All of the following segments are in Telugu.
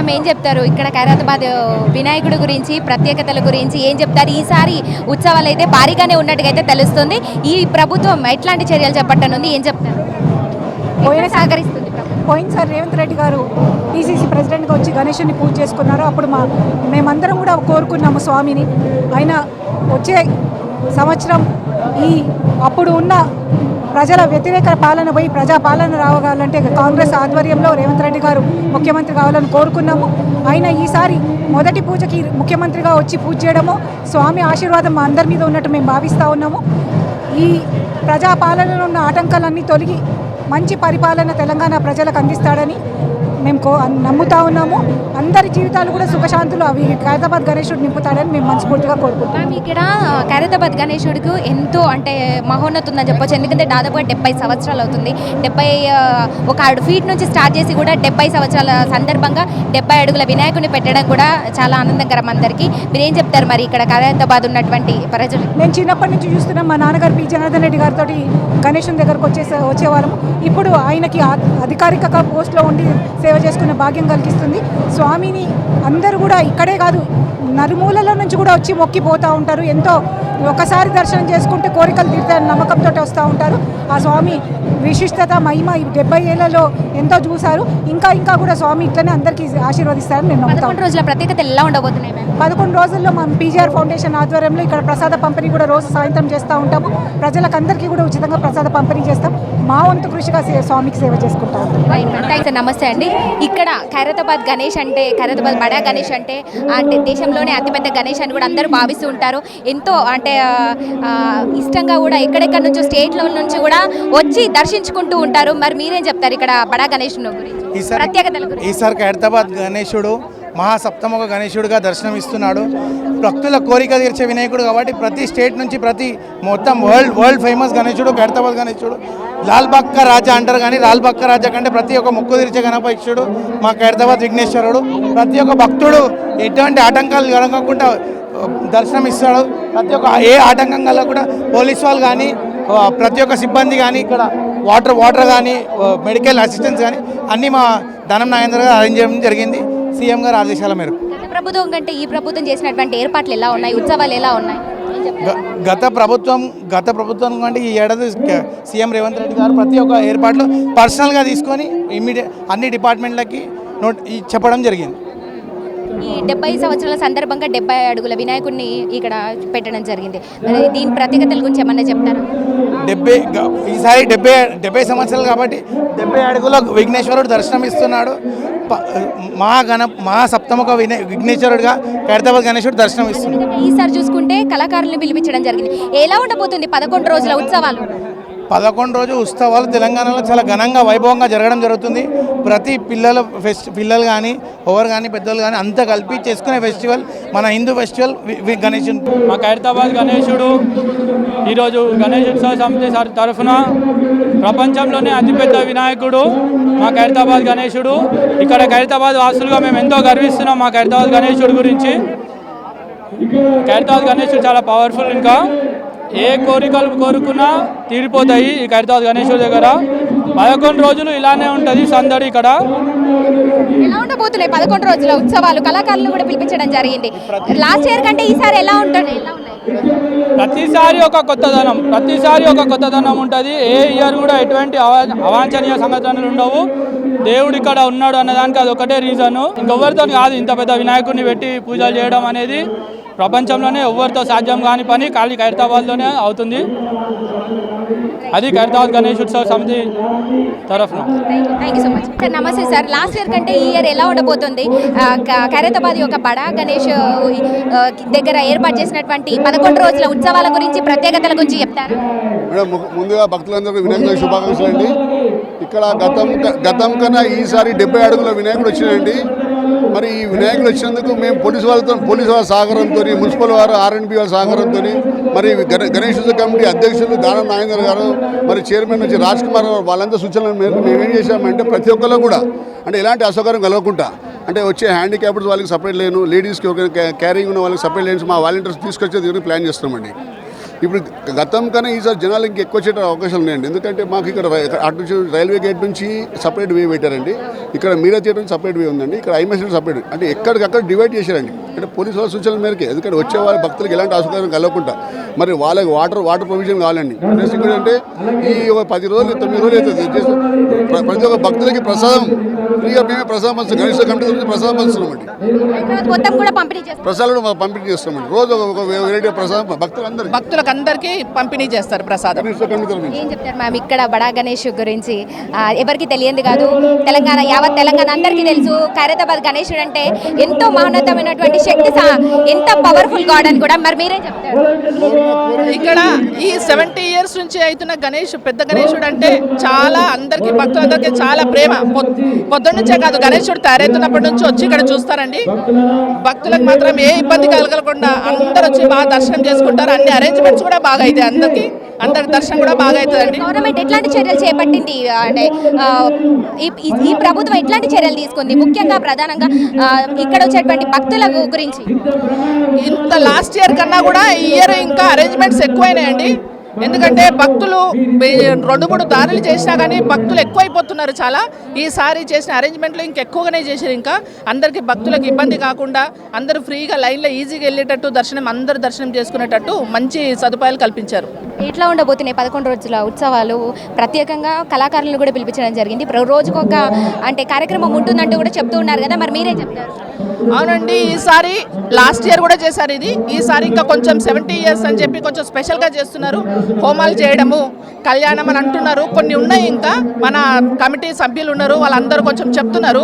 ప్రస్తుతం ఏం చెప్తారు ఇక్కడ ఖైరతాబాద్ వినాయకుడి గురించి ప్రత్యేకతల గురించి ఏం చెప్తారు? ఈసారి ఉత్సవాలు అయితే భారీగానే ఉన్నట్టుగా అయితే తెలుస్తుంది. ఈ ప్రభుత్వం ఎట్లాంటి చర్యలు చేపట్టనుంది, ఏం చెప్తారు? సహకరిస్తుంది పోయినసారి రేవంత్ రెడ్డి గారు పిసిసి ప్రెసిడెంట్గా వచ్చి గణేషుని పూజ చేసుకున్నారు. అప్పుడు మేమందరం కూడా కోరుకున్నాము స్వామిని. ఆయన వచ్చే సంవత్సరం అప్పుడు ఉన్న ప్రజల వ్యతిరేక పాలన పోయి ప్రజాపాలన రావాలంటే కాంగ్రెస్ ఆధ్వర్యంలో రేవంత్ రెడ్డి గారు ముఖ్యమంత్రి కావాలని కోరుకున్నాము. ఆయన ఈసారి మొదటి పూజకి ముఖ్యమంత్రిగా వచ్చి పూజ చేయడము స్వామి ఆశీర్వాదం మా అందరి మీద ఉన్నట్టు మేము భావిస్తూ ఉన్నాము. ఈ ప్రజాపాలనలో ఉన్న ఆటంకాలన్నీ తొలగి మంచి పరిపాలన తెలంగాణ ప్రజలకు అందిస్తాడని మేము నమ్ముతా ఉన్నాము. అందరి జీవితాలు కూడా సుఖశాంతులు అవి ఖైరతాబాద్ గణేశుడు నింపుతాడని మేము మనస్ఫూర్తిగా కోరుకుంటాం. ఇక్కడ ఖైరతాబాద్ గణేశుడికి ఎంతో అంటే మహోన్నత ఉందని చెప్పొచ్చు. ఎందుకంటే దాదాపుగా 70 సంవత్సరాలు అవుతుంది. 71 ఫీట్ నుంచి స్టార్ట్ చేసి కూడా 70 సంవత్సరాల సందర్భంగా 70 అడుగుల వినాయకుడిని పెట్టడం కూడా చాలా ఆనందకరం అందరికీ. మీరేం చెప్తారు మరి ఇక్కడ ఖైరతాబాద్ ఉన్నటువంటి ప్రజలు? నేను చిన్నప్పటి నుంచి చూస్తున్నాం. మా నాన్నగారు పి జనార్దన్ రెడ్డి గారితో గణేశుని దగ్గరకు వచ్చేవాళ్ళం. ఇప్పుడు ఆయనకి అధికారిక పోస్ట్లో ఉండి సేవ చేసుకునే భాగ్యం కలిగిస్తుంది. స్వామిని అందరూ కూడా ఇక్కడే కాదు నలుమూలలో నుంచి కూడా వచ్చి మొక్కిపోతూ ఉంటారు. ఎంతో ఒకసారి దర్శనం చేసుకుంటే కోరికలు తీరుతాయని నమ్మకంతో వస్తూ ఉంటారు. ఆ స్వామి విశిష్టత మహిమ 70 ఏళ్లలో ఎంతో చూశారు. ఇంకా కూడా స్వామి ఇట్లనే అందరికీ ఆశీర్వదిస్తారని నేను నమ్ముతాను. 11 రోజుల ప్రత్యేకత ఎలా ఉండబోతున్నాయి? 11 రోజుల్లో మనం పీజీఆర్ ఫౌండేషన్ ఆధ్వర్యంలో ఇక్కడ ప్రసాద పంపిణీ కూడా రోజు సాయంత్రం చేస్తూ ఉంటాము. ప్రజలకు అందరికీ కూడా ఉచితంగా ప్రసాద పంపిణీ చేస్తాం. మా వంతు కృషిగా స్వామికి సేవ చేసుకుంటాం. నమస్తే అండి. ఇక్కడ ఖైరతాబాద్ గణేష్ అంటే ఖైరతాబాద్ బడా గణేష్ అంటే దేశంలోనే అతిపెద్ద గణేష్ అని కూడా అందరూ భావిస్తూ ఉంటారు. ఎంతో అంటే ఇష్టంగా కూడా ఎక్కడెక్కడ నుంచో స్టేట్ల నుంచి కూడా వచ్చి దర్శించుకుంటూ ఉంటారు. మరి మీరేం చెప్తారు ఇక్కడ బడా గణేష్ గురించి, ప్రత్యేకతల గురించి? ఈసారి ఖైరతాబాద్ గణేశుడు మహాసప్తముఖ గణేశుడిగా దర్శనమిస్తున్నాడు. భక్తుల కోరిక తీర్చే వినాయకుడు కాబట్టి ప్రతి స్టేట్ నుంచి మొత్తం వరల్డ్ ఫేమస్ గణేశుడు ఖైరతాబాద్ గణేశుడు. లాల్బాగ్ కా రాజా అంటారు, కానీ లాల్బాగ్ కా రాజా కంటే ప్రతి ఒక్క మొక్కు తీర్చే గణపతిష్ఠుడు మా ఖైరతాబాద్ విఘ్నేశ్వరుడు. ప్రతి ఒక్క భక్తుడు ఎటువంటి ఆటంకాలు కలగకుండా దర్శనమిస్తాడు. ప్రతి ఒక్క ఏ ఆటంకం కల కూడా పోలీస్ వాళ్ళు కానీ ప్రతి ఒక్క సిబ్బంది కానీ ఇక్కడ వాటర్ కానీ మెడికల్ అసిస్టెన్స్ కానీ అన్నీ మా ధనం నాగేంద్ర గారు అరేంజ్ చేయడం జరిగింది సీఎం గారు ఆదేశాల మేరకు. ప్రభుత్వం కంటే ఈ ప్రభుత్వం చేసినటువంటి ఏర్పాట్లు ఎలా ఉన్నాయి, ఉత్సవాలు ఎలా ఉన్నాయి? గత ప్రభుత్వం కంటే ఈ ఏడాది సీఎం రేవంత్ రెడ్డి గారు ప్రతి ఒక్క ఏర్పాట్లు పర్సనల్గా తీసుకొని అన్ని డిపార్ట్మెంట్లకి చెప్పడం జరిగింది. ఈ 70 సంవత్సరాల సందర్భంగా 70 అడుగుల వినాయకుడిని ఇక్కడ పెట్టడం జరిగింది. మరి దీని ప్రత్యేకతల గురించి ఏమన్నా చెప్తారా? ఈసారి 70 సంవత్సరాలు కాబట్టి 70 అడుగుల విఘ్నేశ్వరుడు దర్శనమిస్తున్నాడు. మహాసప్తముఖ విఘ్నేశ్వరుడిగా ఖైరతాబాద్ గణేశుడు దర్శనమిస్తున్నాడు. ఈసారి చూసుకుంటే కళాకారులను పిలిపించడం జరిగింది. ఎలా ఉండబోతుంది 11 రోజుల ఉత్సవాలు? 11 రోజు ఉత్సవాలు తెలంగాణలో చాలా ఘనంగా వైభవంగా జరగడం జరుగుతుంది. ప్రతి పిల్లలు కానీ ఎవరు కానీ పెద్దలు కానీ అంతా కలిపి చేసుకునే ఫెస్టివల్ మన హిందూ ఫెస్టివల్ గణేశుడు. మా ఖైరతాబాద్ గణేశుడు ఈరోజు గణేష్ ఉత్సవ సమితి తరఫున ప్రపంచంలోనే అతిపెద్ద వినాయకుడు మా ఖైరతాబాద్ గణేశుడు. ఇక్కడ ఖైరతాబాద్ వాసులుగా మేము ఎంతో గర్విస్తున్నాం మా ఖైరతాబాద్ గణేశుడు గురించి. ఖైరతాబాద్ గణేశుడు చాలా పవర్ఫుల్. ఇంకా ఏ కోరికలు కోరుకున్నా తీరిపోతాయి ఈ ఖైరతాబాద్ గణేశుడి దగ్గర. 11 రోజులు ఇలానే ఉంటుంది సందడి ఇక్కడ. ఎలా ఉండబోతున్నాయి 11 రోజుల ఉత్సవాలు? కళాకారులను కూడా పిలిపించడం జరిగింది. లాస్ట్ ఇయర్ కంటే ఈసారి ఎలా ఉంటుంది? ప్రతిసారి ఒక కొత్తదనం ఉంటుంది. ఏ ఇయర్ కూడా ఎటువంటి అవాంఛనీయ సంఘటనలు ఉండవు. దేవుడు ఇక్కడ ఉన్నాడు అన్నదానికి అది ఒకటే రీజను. ఇంకెవరితో కాదు ఇంత పెద్ద వినాయకుడిని పెట్టి పూజలు చేయడం అనేది. ప్రపంచంలోనే ఎవరితో సాధ్యం కాని పని ఖాళీ ఖైరతాబాద్లోనే అవుతుంది. అది ఖైరతాబాద్ గణేష్ ఉత్సవ సమితి తరఫున. Thank you so much sir. నమస్తే సార్. లాస్ట్ ఇయర్ కంటే ఈ ఇయర్ ఎలా ఉండబోతుంది? ఖైరతాబాద్ యొక్క బడా గణేష్ దగ్గర ఏర్పాటు చేసినటువంటి 11 రోజుల ఉత్సవాల గురించి ప్రత్యేకతల గురించి చెప్తారు? మేడం, ముందుగా భక్తులందరికీ వినాయకుడి శుభాకాంక్షలు అండి. ఇక్కడ గతం కన్నా ఈసారి 70 అడుగుల వినాయకుడు వచ్చినాయండి. మరి ఈ వినాయకుడు వచ్చినందుకు మేము పోలీసు వాళ్ళ సహకారంతో, మున్సిపల్ వారు ఆర్ఎండ్బి వాళ్ళ సహకారంతో, మరి గణేష్ ఉత్సవ కమిటీ అధ్యక్షులు దానం నాగేంద్ర గారు, మరి చైర్మన్ వచ్చి రాజ్ కుమార్ వాళ్ళంతా సూచనల మేరకు మేము ఏం చేశామంటే ప్రతి ఒక్కరు కూడా అంటే ఎలాంటి అసౌకర్యం కలగకుండా అంటే వచ్చే హ్యాండిక్యాప్డ్ వాళ్ళకి సపరేట్ లేను, లేడీస్కి క్యారింగ్ ఉన్న వాళ్ళకి సపరేట్ లేన్స్ మా వాలంటీర్స్ తీసుకొచ్చేది ప్లాన్ చేస్తున్నామండి. ఇప్పుడు గతం కన్నా ఈసారి జనాలు ఇంకా ఎక్కువ వచ్చే అవకాశాలు ఉన్నాయండి. ఎందుకంటే మాకు ఇక్కడ అటు నుంచి రైల్వే గేట్ నుంచి సపరేట్ వే పెట్టారండి, ఇక్కడ మీడియా థియేటర్ నుంచి సపరేట్ వే ఉందండి, ఇక్కడ ఐమాక్స్ సపరేట్, అంటే ఎక్కడికక్కడ డివైడ్ చేశారండి. అంటే పోలీసు వాళ్ళ సూచనల మేరకే, ఎందుకంటే వచ్చే వాళ్ళ భక్తులకు ఎలాంటి అసౌకర్యం కలగకుండా మరి వాళ్ళకి వాటర్ ప్రొవిజన్ కావాలండి. ప్లస్ ఇక్కడ అంటే ఈ 10 రోజులు 9 రోజులు అవుతుంది ప్రతి ఒక్క భక్తులకి ప్రసాదం ఫ్రీగా మేమే ప్రసాదం పంచుతాం. గణేష్ కమిటీ నుంచి ప్రసాదం పంచుతున్నామండి, మొత్తం కూడా పంపిణీ చేస్తారు. ప్రసాదాలు పంపిణీ చేస్తామండి. రోజు ఒక వెరైటీ ప్రసాదం భక్తులందరికీ పంపిణీ చేస్తారు ప్రసాదం. ఏం చెప్తారు మ్యామ్ ఇక్కడ బడా గణేష్ గురించి? ఎవరికి తెలియంది కాదు, యావత్ తెలంగాణ అందరికీ తెలుసు. ఖైరతాబాద్ గణేశుడు అంటే ఎంతో మహోన్నతమైనటువంటి శక్తి, ఎంత పవర్ఫుల్ గాడ్ అని కూడా. మరి మీరేం చెప్తారు? ఇక్కడ ఈ 70 years నుంచి అవుతున్న పెద్ద గణేశుడు అంటే చాలా అందరికీ భక్తులందరికీ చాలా ప్రేమ. పొద్దున్నుంచే కాదు, గణేశుడు తయారవుతున్నప్పటి నుంచి వచ్చి ఇక్కడ చూస్తారండి. భక్తులకు మాత్రం ఏ ఇబ్బంది కలగకుండా అందరూ వచ్చి బాగా దర్శనం చేసుకుంటారు. అన్ని అరేంజ్మెంట్స్ కూడా బాగా అవుతాయి, అందరికి దర్శనం కూడా బాగా అవుతుందండి. గవర్నమెంట్ ఎట్లాంటి చర్యలు చేపట్టింది అంటే ఈ ప్రభుత్వం ఎట్లాంటి చర్యలు తీసుకుంది, ముఖ్యంగా ప్రధానంగా ఇక్కడ వచ్చేటువంటి భక్తుల గురించి? ఇంత లాస్ట్ ఇయర్ కన్నా కూడా ఈ ఇయర్ ఇంకా అరేంజ్మెంట్స్ ఎక్కువైనాయండి. ఎందుకంటే భక్తులు 2-3 దారులు చేసినా కానీ భక్తులు ఎక్కువైపోతున్నారు చాలా. ఈసారి చేసిన అరేంజ్మెంట్లు ఇంకెక్కువగానే చేశారు. ఇంకా అందరికీ భక్తులకు ఇబ్బంది కాకుండా అందరూ ఫ్రీగా లైన్లో ఈజీగా వెళ్ళేటట్టు అందరూ దర్శనం చేసుకునేటట్టు మంచి సదుపాయాలు కల్పించారు. ఎట్లా ఉండబోతున్నాయి 11 రోజుల ఉత్సవాలు? ప్రత్యేకంగా కళాకారులను కూడా పిలిపించడం జరిగింది. రోజుకొక అంటే కార్యక్రమం ఉంటుందంటూ కూడా చెప్తూ ఉన్నారు కదా, మరి మీరే చెప్తారు? అవునండి, ఈసారి లాస్ట్ ఇయర్ కూడా చేశారు ఇది. ఈసారి ఇంకా కొంచెం 70 years అని చెప్పి కొంచెం స్పెషల్గా చేస్తున్నారు. హోమాలు చేయడము, కళ్యాణం అని అంటున్నారు. కొన్ని ఉన్నాయి, ఇంకా మన కమిటీ సభ్యులు ఉన్నారు, వాళ్ళందరూ కొంచెం చెప్తున్నారు.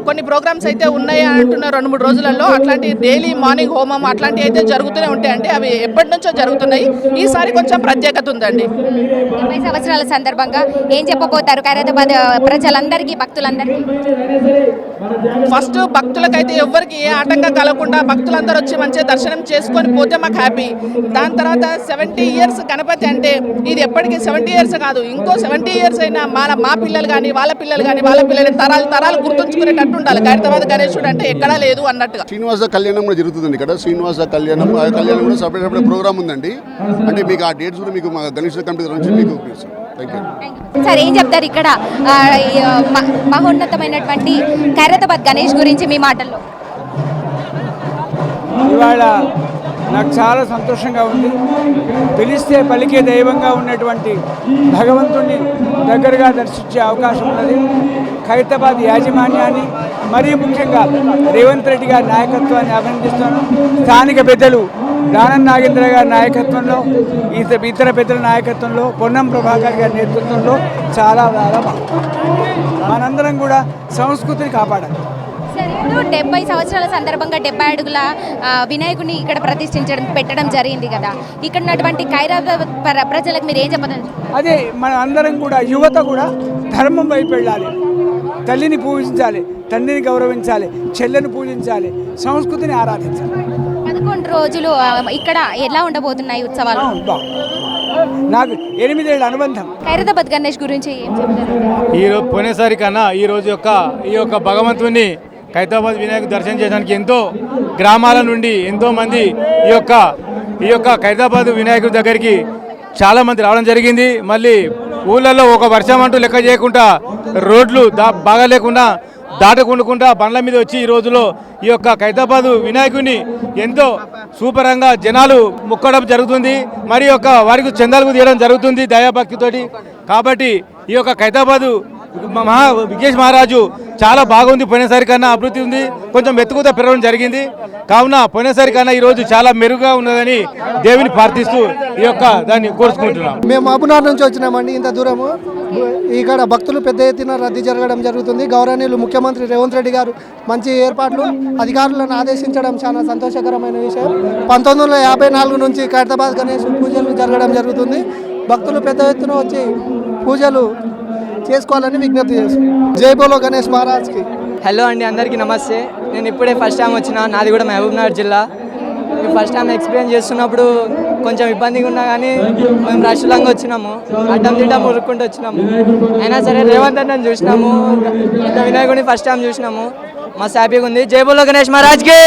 కొన్ని ప్రోగ్రామ్స్ అయితే ఉన్నాయి అంటున్నారు 2-3 రోజులలో. అట్లాంటి డైలీ మార్నింగ్ హోమం అట్లాంటివి అయితే జరుగుతూనే ఉంటాయండి. అవి ఎప్పటి నుంచో జరుగుతున్నాయి. ఈసారి కొంచెం ప్రత్యేకత ఉందండి. 70 సంవత్సరాల సందర్భంగా ఏం చెప్పబోతారు ఖైరతాబాద్ ప్రజలందరికీ, భక్తులందరికీ? ఫస్ట్ భక్తులకైతే ఎవరికి ఏ ఆటంకం కలగకుండా భక్తులందరూ వచ్చి మంచిగా దర్శనం చేసుకొని పోతే మాకు హ్యాపీ. దాని తర్వాత 70 years గణపతి అంటే ఇది ఎప్పటికీ 70 years కాదు, ఇంకో 70 years అయినా మా పిల్లలు కానీ వాళ్ళ పిల్లలు కానీ వాళ్ళ పిల్లలు తరాలు గుర్తుంచుకునేటట్టు ఉండాలి. ఖైరతాబాద్ గణేశుడు అంటే ఎక్కడా లేదు అన్నట్టుగా. శ్రీనివాస కళ్యాణం కూడా జరుగుతుంది ఇక్కడ. శ్రీనివాస కళ్యాణం కూడా సపరేట్ ప్రోగ్రామ్ ఉందండి. అంటే మీకు ఆ డేట్స్ కూడా మీకు మా గణేష్ కమిటీ నుంచి మీకు సార్ ఏం చెప్తారు ఇక్కడ మహోన్నతమైనటువంటి ఖైరతాబాద్ గణేష్ గురించి మీ మాటల్లో? ఇవాళ నాకు చాలా సంతోషంగా ఉంది. పిలిస్తే పలికే దైవంగా ఉన్నటువంటి భగవంతుడిని దగ్గరగా దర్శించే అవకాశం ఉన్నది. ఖైరతాబాద్ యాజమాన్యాన్ని, మరీ ముఖ్యంగా రేవంత్ రెడ్డి గారి నాయకత్వాన్ని అభినందిస్తున్నాను. స్థానిక పెద్దలు దానం నాగేంద్ర గారి నాయకత్వంలో, ఇతర పెద్దల నాయకత్వంలో, పొన్నం ప్రభాకర్ గారి నేతృత్వంలో చాలా మనందరం కూడా సంస్కృతిని కాపాడాలి. 70 సంవత్సరాల సందర్భంగా 70 అడుగుల వినాయకుడిని ఇక్కడ పెట్టడం జరిగింది కదా. ఇక్కడ ఉన్నటువంటి ఖైరతాబాద్ ప్రజలకు మీరు ఏం చెప్పదలుచుకున్నారు? అదే మన అందరం కూడా, యువత కూడా ధర్మం వైపు వెళ్ళాలి. తల్లిని పూజించాలి, తండ్రిని గౌరవించాలి, చెల్లెని పూజించాలి, సంస్కృతిని ఆరాధించాలి. 11 రోజులు ఇక్కడ ఎలా ఉండబోతున్నాయి ఉత్సవాలు? నాకు 8 ఏళ్ల అనుబంధం. ఖైరతాబాద్ గణేష్ గురించి ఏం చెప్తారు? ఈరోజు పోయినసారి కన్నా ఈ యొక్క భగవంతుని ఖైరతాబాద్ వినాయక దర్శనం చేయడానికి ఎంతో గ్రామాల నుండి ఎంతోమంది ఈ యొక్క ఖైరతాబాద్ వినాయకుడి దగ్గరికి చాలామంది రావడం జరిగింది. మళ్ళీ ఊళ్ళల్లో ఒక వర్షం అంటూ లెక్క చేయకుండా, రోడ్లు బాగా లేకుండా దాటకుండుకుంటా బండ్ల మీద వచ్చి ఈ రోజులో ఈ యొక్క ఖైరతాబాద్ వినాయకుడిని ఎంతో సూపరంగా జనాలు మొక్కడం జరుగుతుంది. మరి వారికి చందాలకు తీయడం జరుగుతుంది దయాభక్తితోటి. కాబట్టి ఈ యొక్క ఖైరతాబాద్ విఘ్నేష్ మహారాజు చాలా బాగుంది. పోయినసారి కన్నా అభివృద్ధి ఉంది, కొంచెం ఎత్తుకుతా పెరగడం జరిగింది. కావున పోయినసారి కన్నా ఈరోజు చాలా మెరుగ్గా ఉన్నదని దేవుని ప్రార్థిస్తూ దాన్ని కోరుకుంటున్నాం. మేము మహబూబ్నగర్ నుంచి వచ్చినామండి. ఇంత దూరము ఇక్కడ భక్తులు పెద్ద ఎత్తున రద్దీ జరగడం జరుగుతుంది. గౌరవనీయులు ముఖ్యమంత్రి రేవంత్ రెడ్డి గారు మంచి ఏర్పాట్లు, అధికారులను ఆదేశించడం చాలా సంతోషకరమైన విషయం. 1954 నుంచి ఖైరతాబాద్ గణేష్ పూజలు జరగడం జరుగుతుంది. భక్తులు పెద్ద ఎత్తున వచ్చి పూజలు చేసుకోవాలని విజ్ఞప్తి చేస్తున్నాం. జై బోలో గణేష్ మహారాజ్కి. హలో అండి, అందరికీ నమస్తే. నేను ఇప్పుడే ఫస్ట్ టైం వచ్చిన, నాది కూడా మహబూబ్నగర్ జిల్లా. ఫస్ట్ టైం ఎక్స్పీరియన్స్ చేస్తున్నప్పుడు కొంచెం ఇబ్బందిగా ఉన్నా కానీ మేము రష్లంగా వచ్చినాము, అడ్డం తిడ్డం ఉరుక్కుంటూ వచ్చినాము. అయినా సరే రేవంత్ అన్నని చూసినాము, వినాయకుడిని ఫస్ట్ టైం చూసినాము, మస్తు హ్యాపీగా ఉంది. జై బోలో గణేష్ మహారాజ్కి.